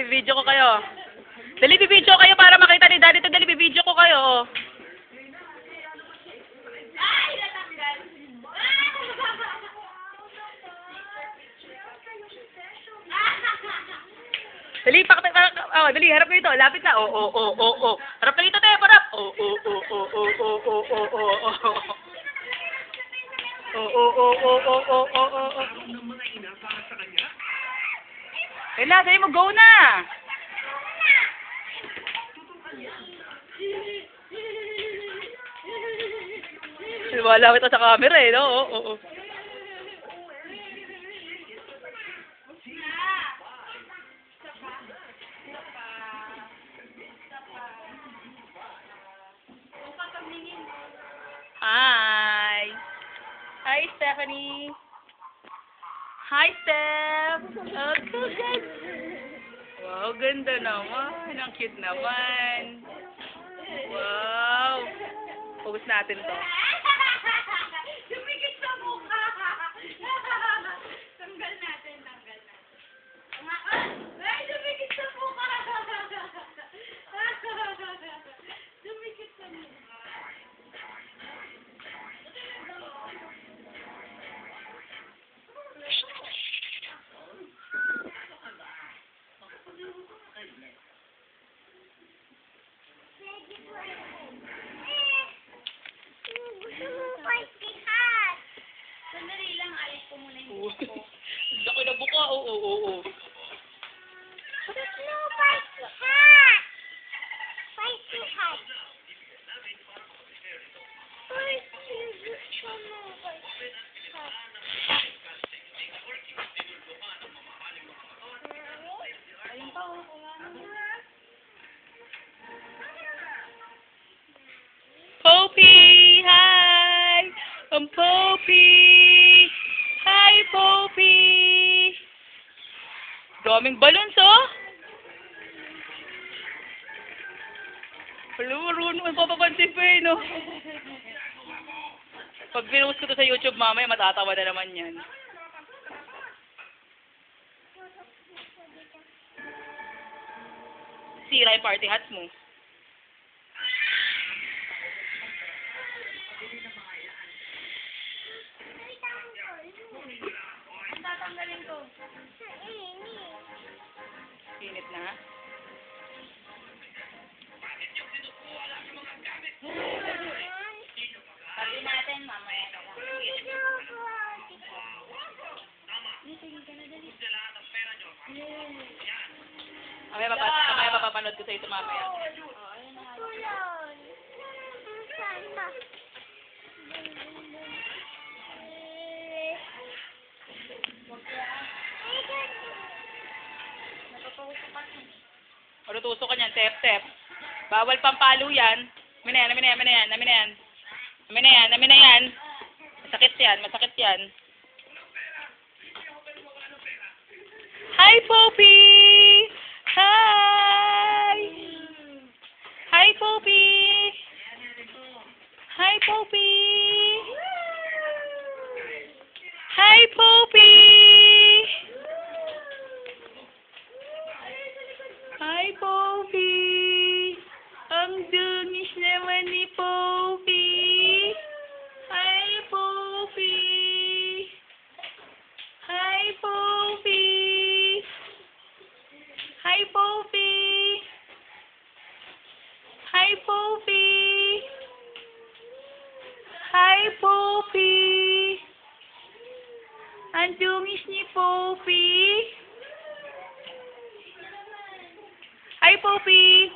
Bibidyo ko kayo. Dali, bibidyo kayo para makita ni Daddy. Dali, bibidyo ko kayo. Ay, natanggal. Dali, dali, harap kayo ito. Lapit na. Harap kayo ito, te, harap. Kaya sa'yo mo, go na. Wala kita sa camera eh, no? Hi. Hi, Stephanie. Hi, Steph. Okay, good. Wow, ganda naman. Ang cute naman. Wow. Focus natin to. Dumikit sa mukha. Tanggal natin. Ay, dumikit sa mukha. Dumikit sa mukha. Sandali lang, alis ko muna yung buko. Laki na buka. Oo. No, spicy hat. Spicy hat. Poppy! Hi! I'm Poppy! Hi, Poppy! Daming balloons, oh! Alam mo, marunong papapansin pa eh, no? Pag pinost ko to sa YouTube mamaya, matatawa na naman yan. Sira yung party hats mo. Tatanggalin ko. Init na. Sabi natin, mamaya na lang. Mamaya mapapanood ko sa ito mamaya. Ano tusok ka niyan? Tep. Bawal pampalo yan. Amin na yan. Masakit yan. Hi, Poppy! Hi! Hi, Poppy! Hi, Poppy! Hi, Poppy! Hi, Poppy! Ang dungis naman ni Poppy! Hi, Poppy! Hi, Poppy! Hi, Poppy! Hi, Poppy! Hi, Poppy! Ang dungis ni Poppy! Hi, Poppy!